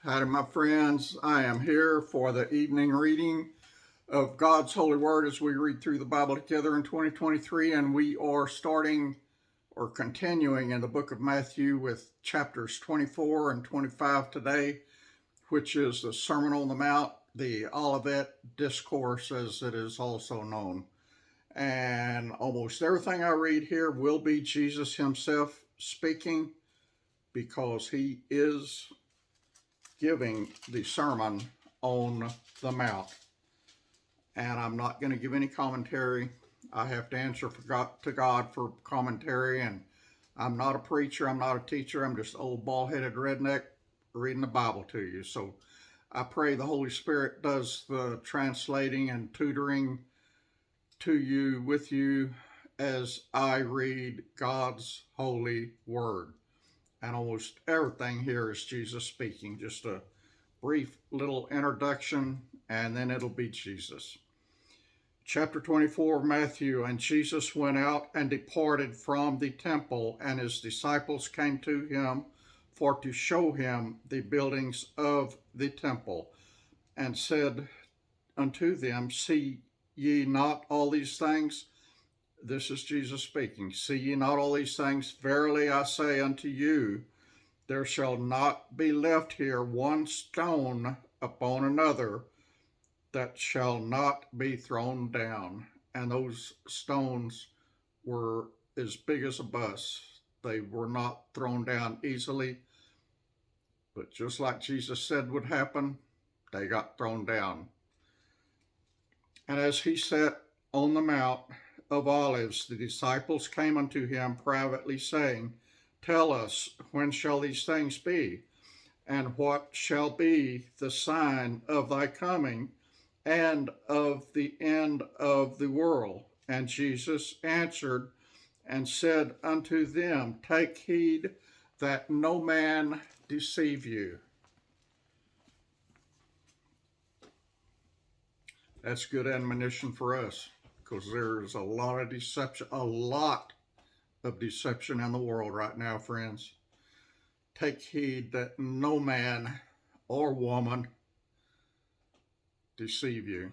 Howdy, my friends. I am here for the evening reading of God's holy word as we read through the Bible together in 2023. And we are starting or continuing in the book of Matthew with chapters 24 and 25 today, which is the Sermon on the Mount, the Olivet Discourse, as it is also known. And almost everything I read here will be Jesus himself speaking, because he is giving the Sermon on the Mount. And I'm not going to give any commentary. I have to answer to God for commentary, and I'm not a preacher, I'm not a teacher, I'm just an old bald-headed redneck reading the Bible to you. So I pray the Holy Spirit does the translating and tutoring to you, with you, as I read God's holy word. And almost everything here is Jesus speaking. Just a brief little introduction, and then it'll be Jesus. Chapter 24 of Matthew. And Jesus went out and departed from the temple, and his disciples came to him for to show him the buildings of the temple, and said unto them, See ye not all these things? This is Jesus speaking. See ye not all these things? Verily I say unto you, there shall not be left here one stone upon another that shall not be thrown down. And those stones were as big as a bus. They were not thrown down easily, but just like Jesus said would happen, they got thrown down. And as he sat on the Mount of Olives, the disciples came unto him privately, saying, Tell us, when shall these things be? And what shall be the sign of thy coming and of the end of the world? And Jesus answered and said unto them, Take heed that no man deceive you. That's good admonition for us, because there's a lot of deception in the world right now, friends. Take heed that no man or woman deceive you.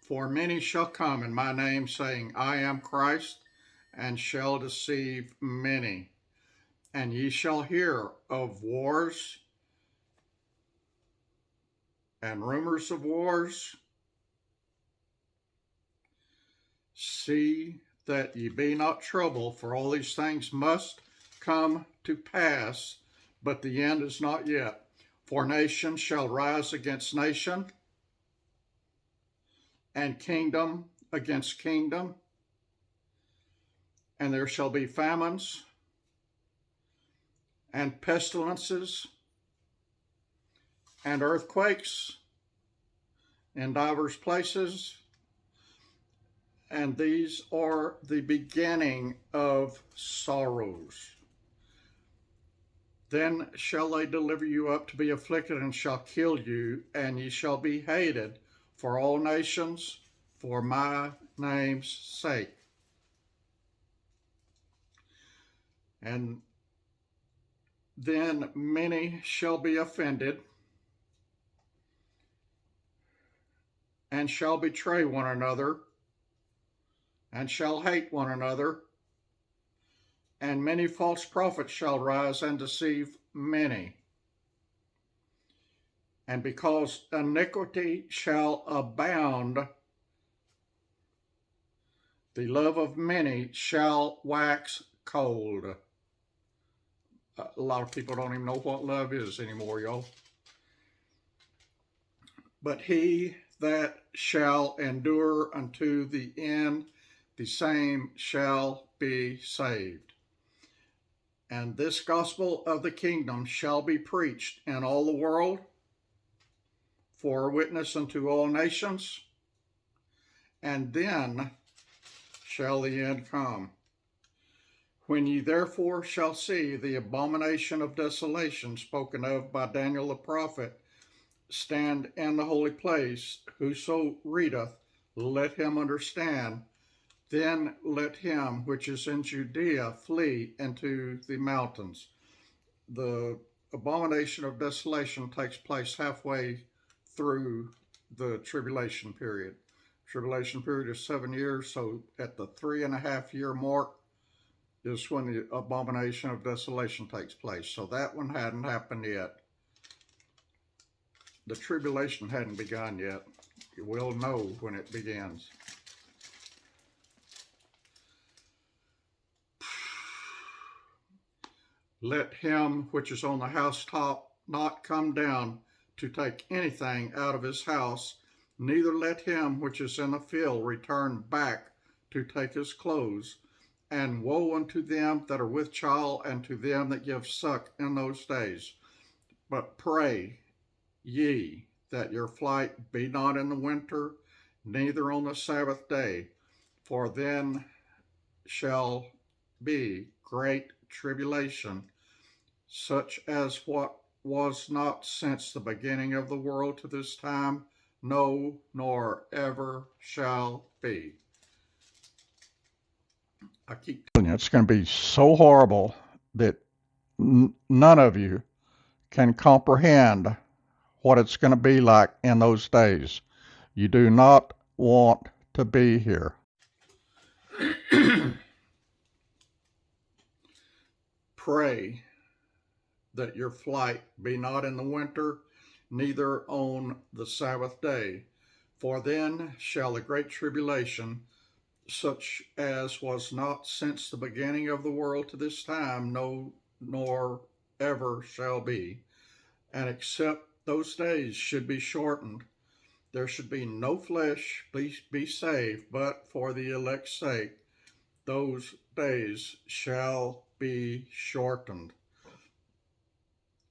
For many shall come in my name, saying, I am Christ, and shall deceive many. And ye shall hear of wars and rumors of wars. See that ye be not troubled, for all these things must come to pass, but the end is not yet. For nation shall rise against nation, and kingdom against kingdom, and there shall be famines and pestilences and earthquakes in divers places, and these are the beginning of sorrows. Then shall they deliver you up to be afflicted, and shall kill you, and ye shall be hated for all nations for my name's sake. And then many shall be offended, and shall betray one another, and shall hate one another. And many false prophets shall rise and deceive many. And because iniquity shall abound, the love of many shall wax cold. A lot of people don't even know what love is anymore, y'all. But he that shall endure unto the end, the same shall be saved. And this gospel of the kingdom shall be preached in all the world for a witness unto all nations, and then shall the end come. When ye therefore shall see the abomination of desolation spoken of by Daniel the prophet stand in the holy place, whoso readeth, let him understand. Then let him which is in Judea flee into the mountains. The abomination of desolation takes place halfway through the tribulation period. Tribulation period is 7 years, so at the 3.5 year mark is when the abomination of desolation takes place. So that one hadn't happened yet. The tribulation hadn't begun yet. We'll know when it begins. Let him which is on the housetop not come down to take anything out of his house, neither let him which is in the field return back to take his clothes. And woe unto them that are with child, and to them that give suck in those days. But pray ye that your flight be not in the winter, neither on the Sabbath day, for then shall be great tribulation, such as what was not since the beginning of the world to this time, no, nor ever shall be. I keep telling you, it's going to be so horrible that none of you can comprehend what it's going to be like in those days. You do not want to be here. Pray that your flight be not in the winter, neither on the Sabbath day, for then shall the great tribulation, such as was not since the beginning of the world to this time, no, nor ever shall be. And except those days should be shortened, there should be no flesh be saved, but for the elect's sake, those days shall be shortened.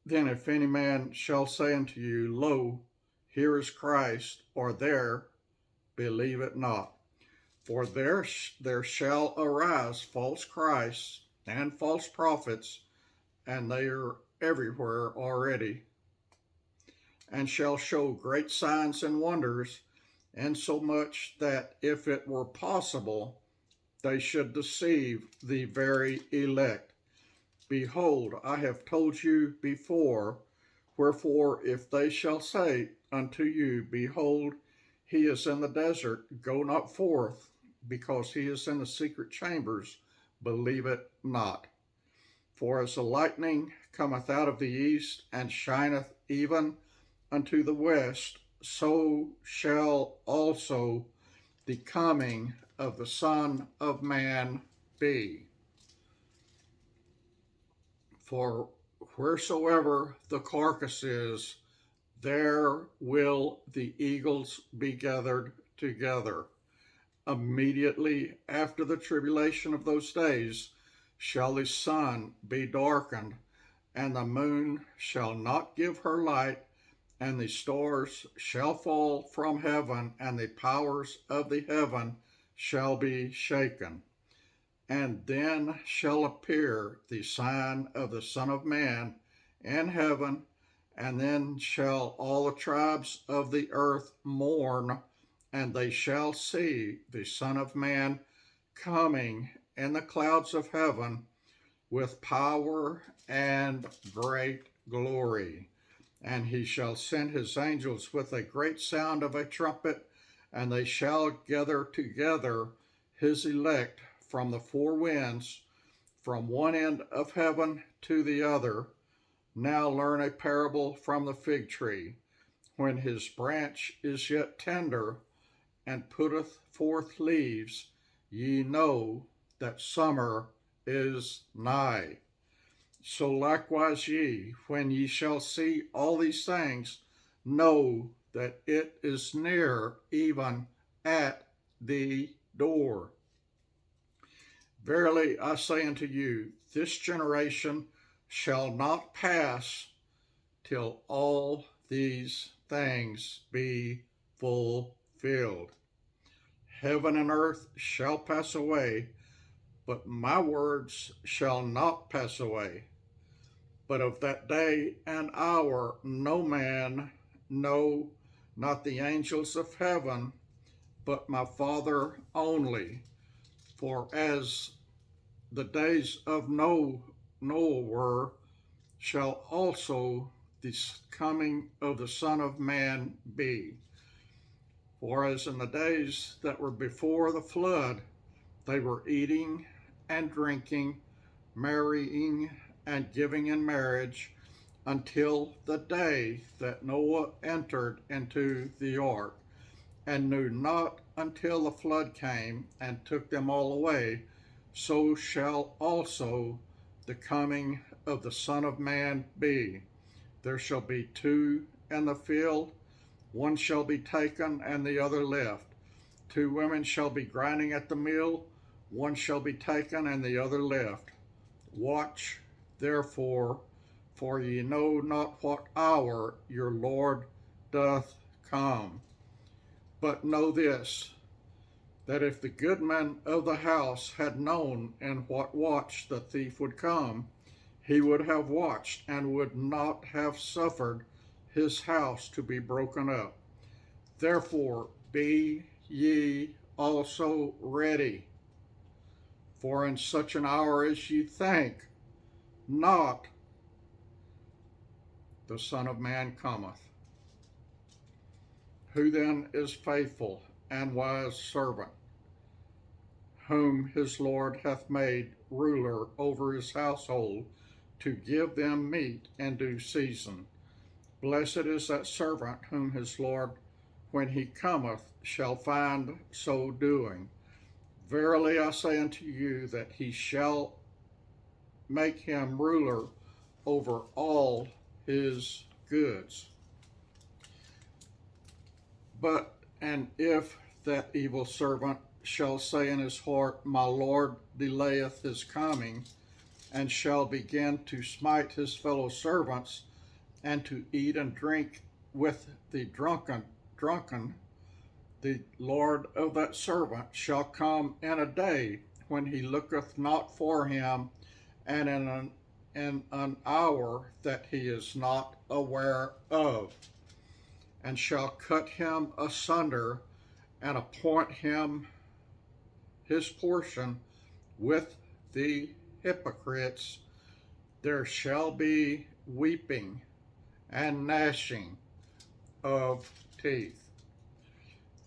Then if any man shall say unto you, Lo, here is Christ, or there, believe it not. For there shall arise false Christs and false prophets, and they are everywhere already, and shall show great signs and wonders, insomuch that if it were possible, they should deceive the very elect. Behold, I have told you before. Wherefore, if they shall say unto you, Behold, he is in the desert, go not forth, because he is in the secret chambers, believe it not. For as the lightning cometh out of the east, and shineth even unto the west, so shall also the coming of the Son of Man be. For wheresoever the carcass is, there will the eagles be gathered together. Immediately after the tribulation of those days shall the sun be darkened, and the moon shall not give her light, and the stars shall fall from heaven, and the powers of the heaven shall be shaken. And then shall appear the sign of the Son of Man in heaven, and then shall all the tribes of the earth mourn, and they shall see the Son of Man coming in the clouds of heaven with power and great glory. And he shall send his angels with a great sound of a trumpet, and they shall gather together his elect from the four winds, from one end of heaven to the other. Now learn a parable from the fig tree. When his branch is yet tender, and putteth forth leaves, ye know that summer is nigh. So likewise ye, when ye shall see all these things, know that it is near, even at the door. Verily I say unto you, this generation shall not pass till all these things be fulfilled. Heaven and earth shall pass away, but my words shall not pass away. But of that day and hour no man, no, not the angels of heaven, but my Father only. For as the days of Noah were, shall also the coming of the Son of Man be. For as in the days that were before the flood, they were eating and drinking, marrying and giving in marriage, until the day that Noah entered into the ark, and knew not until the flood came and took them all away, so shall also the coming of the Son of Man be. There shall be two in the field, one shall be taken and the other left. Two women shall be grinding at the mill, one shall be taken and the other left. Watch therefore, for ye know not what hour your Lord doth come. But know this, that if the goodman of the house had known in what watch the thief would come, he would have watched and would not have suffered his house to be broken up. Therefore be ye also ready, for in such an hour as ye think not, the Son of Man cometh. Who then is faithful and wise servant, whom his Lord hath made ruler over his household, to give them meat in due season? Blessed is that servant whom his Lord, when he cometh, shall find so doing. Verily I say unto you, that he shall make him ruler over all his goods. But and if that evil servant shall say in his heart, My Lord delayeth his coming, and shall begin to smite his fellow servants, and to eat and drink with the drunken, the Lord of that servant shall come in a day when he looketh not for him, and in an hour that he is not aware of, and shall cut him asunder, and appoint him his portion with the hypocrites. There shall be weeping and gnashing of teeth.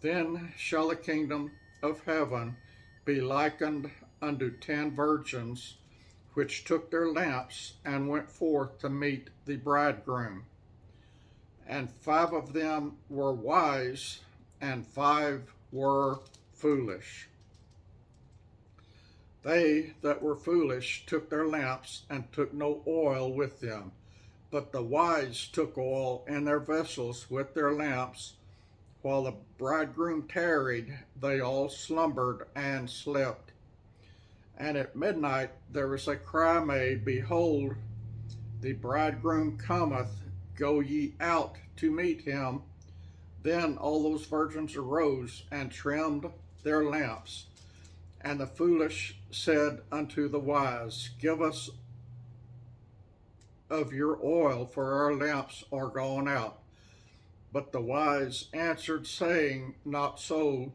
Then shall the kingdom of heaven be likened unto 10 virgins, which took their lamps and went forth to meet the bridegroom. And 5 of them were wise, and 5 were foolish. They that were foolish took their lamps, and took no oil with them. But the wise took oil in their vessels with their lamps. While the bridegroom tarried, they all slumbered and slept. And at midnight there was a cry made, Behold, the bridegroom cometh, go ye out to meet him. Then all those virgins arose and trimmed their lamps. And the foolish said unto the wise, Give us of your oil, for our lamps are gone out. But the wise answered, saying, Not so,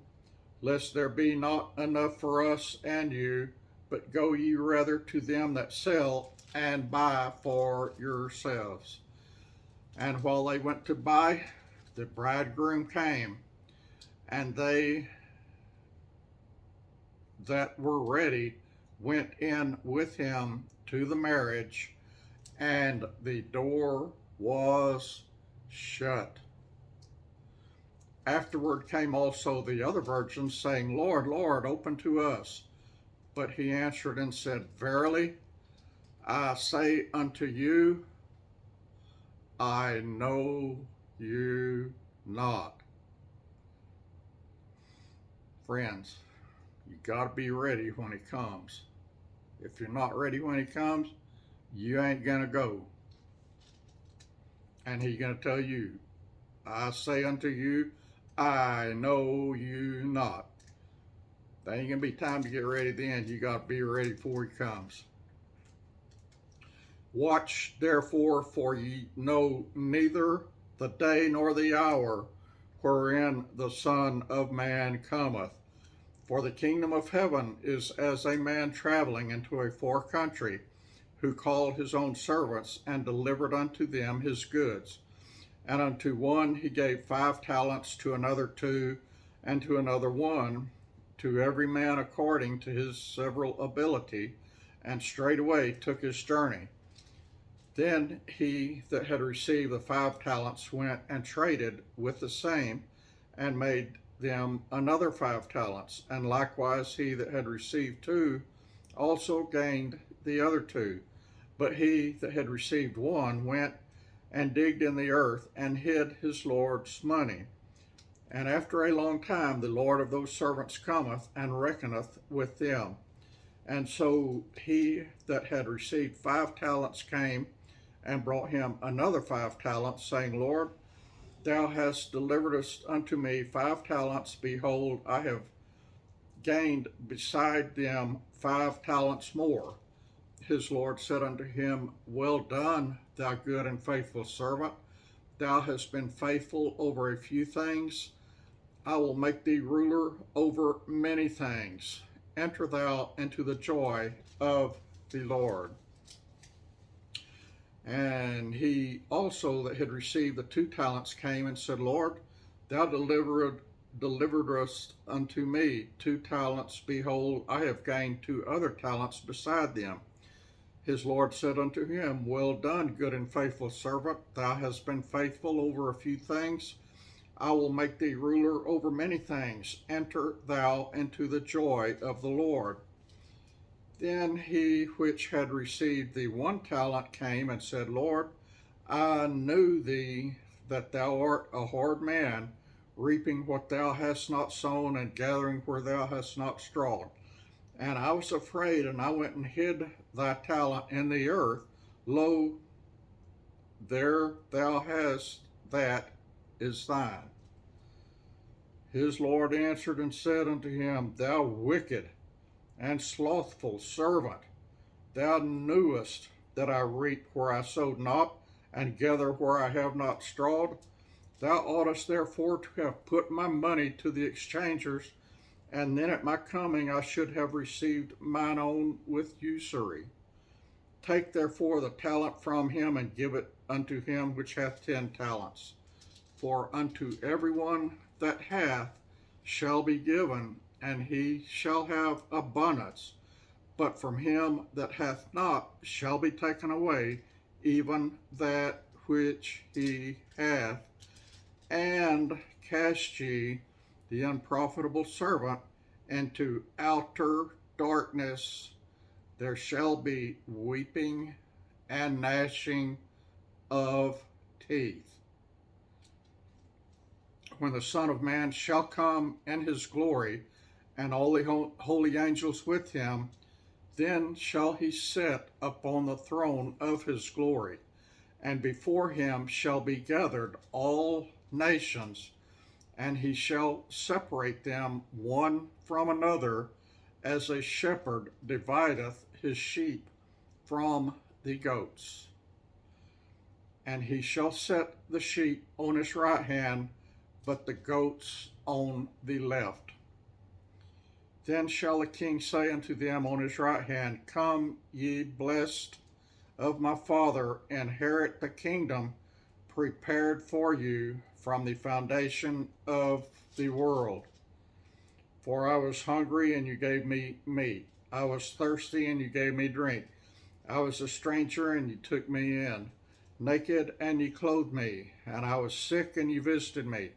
lest there be not enough for us and you, but go ye rather to them that sell, and buy for yourselves. And while they went to buy, the bridegroom came, and they that were ready went in with him to the marriage, and the door was shut. Afterward came also the other virgins, saying, Lord, Lord, open to us. But he answered and said, Verily I say unto you, I know you not. Friends, you got to be ready when he comes. If you're not ready when he comes, you ain't going to go. And he's going to tell you, I say unto you, I know you not. There ain't going to be time to get ready then. You got to be ready before he comes. Watch therefore, for ye know neither the day nor the hour wherein the Son of Man cometh. For the kingdom of heaven is as a man traveling into a far country, who called his own servants and delivered unto them his goods. And unto one he gave 5 talents, to another 2, and to another 1, to every man according to his several ability, and straightway took his journey. Then he that had received the 5 talents went and traded with the same, and made them another 5 talents. And likewise he that had received 2 also gained the other 2. But he that had received 1 went and digged in the earth, and hid his Lord's money. And after a long time the Lord of those servants cometh, and reckoneth with them. And so he that had received 5 talents came, and brought him another 5 talents, saying, Lord, thou hast delivered us unto me 5 talents. Behold, I have gained beside them 5 talents more. His Lord said unto him, Well done, thou good and faithful servant. Thou hast been faithful over a few things. I will make thee ruler over many things. Enter thou into the joy of the Lord. And he also that had received the 2 talents came and said, Lord, thou delivered us unto me 2 talents. Behold, I have gained 2 other talents beside them. His Lord said unto him, Well done, good and faithful servant. Thou hast been faithful over a few things. I will make thee ruler over many things. Enter thou into the joy of the Lord. Then he which had received the 1 talent came and said, Lord, I knew thee that thou art a hard man, reaping what thou hast not sown, and gathering where thou hast not strawed. And I was afraid, and I went and hid thy talent in the earth. Lo, there thou hast that is thine. His Lord answered and said unto him, Thou wicked and slothful servant, thou knewest that I reap where I sowed not, and gather where I have not strawed. Thou oughtest therefore to have put my money to the exchangers, and then at my coming I should have received mine own with usury. Take therefore the talent from him, and give it unto him which hath 10 talents. For unto everyone that hath shall be given, and he shall have abundance. But from him that hath not shall be taken away even that which he hath. And cast ye the unprofitable servant into outer darkness. There shall be weeping and gnashing of teeth. When the Son of Man shall come in his glory, and all the holy angels with him, then shall he sit upon the throne of his glory, and before him shall be gathered all nations, and he shall separate them one from another, as a shepherd divideth his sheep from the goats. And he shall set the sheep on his right hand, but the goats on the left. Then shall the king say unto them on his right hand, Come, ye blessed of my Father, inherit the kingdom prepared for you from the foundation of the world. For I was hungry, and you gave me meat. I was thirsty, and you gave me drink. I was a stranger, and you took me in. Naked, and you clothed me. And I was sick, and you visited me.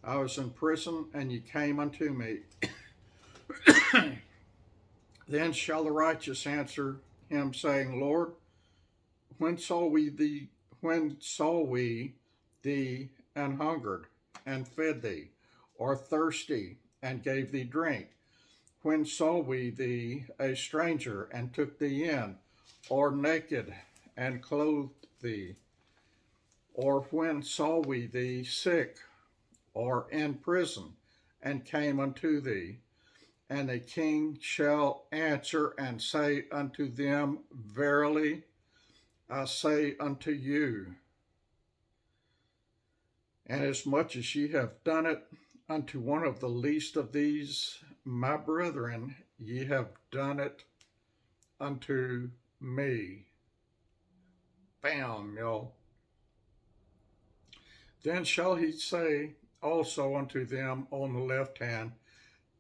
I was in prison, and you came unto me. Then shall the righteous answer him, saying, Lord, when saw we thee and hungered, and fed thee, or thirsty, and gave thee drink? When saw we thee a stranger, and took thee in, or naked, and clothed thee? Or when saw we thee sick, or in prison, and came unto thee? And the king shall answer and say unto them, Verily I say unto you, inasmuch as ye have done it unto one of the least of these my brethren, ye have done it unto me. Bam, yo. Then shall he say also unto them on the left hand,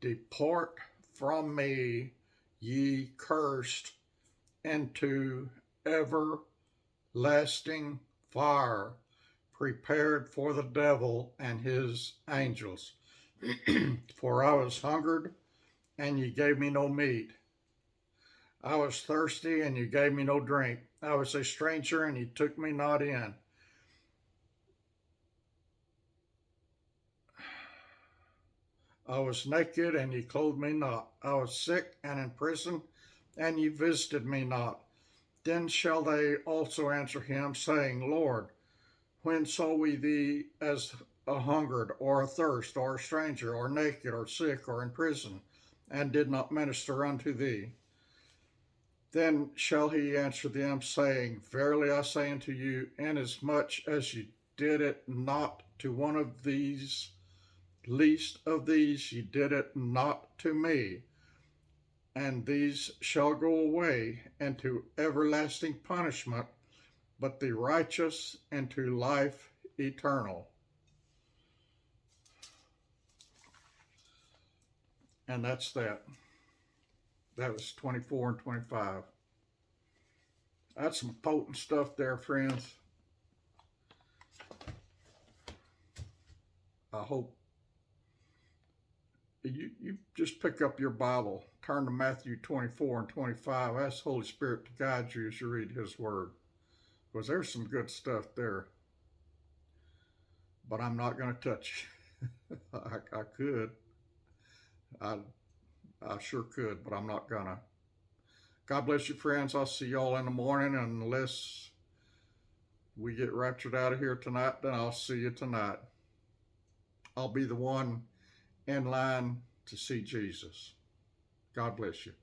Depart from me, ye cursed, into everlasting fire, prepared for the devil and his angels. For I was hungered, and ye gave me no meat. I was thirsty, and you gave me no drink. I was a stranger, and ye took me not in. I was naked, and ye clothed me not. I was sick and in prison, and ye visited me not. Then shall they also answer him, saying, Lord, when saw we thee as a hungered, or athirst, or a stranger, or naked, or sick, or in prison, and did not minister unto thee? Then shall he answer them, saying, Verily I say unto you, inasmuch as ye did it not to one of these least of these, ye did it not to me. And these shall go away into everlasting punishment, but the righteous into life eternal. And that's that. That was 24 and 25. That's some potent stuff there, friends. I hope you just pick up your Bible, turn to Matthew 24 and 25. Ask the Holy Spirit to guide you as you read His Word, because there's some good stuff there. But I'm not going to touch you. I could. I sure could, but I'm not going to. God bless you, friends. I'll see y'all in the morning, and unless we get raptured out of here tonight, then I'll see you tonight. I'll be the one in line to see Jesus. God bless you.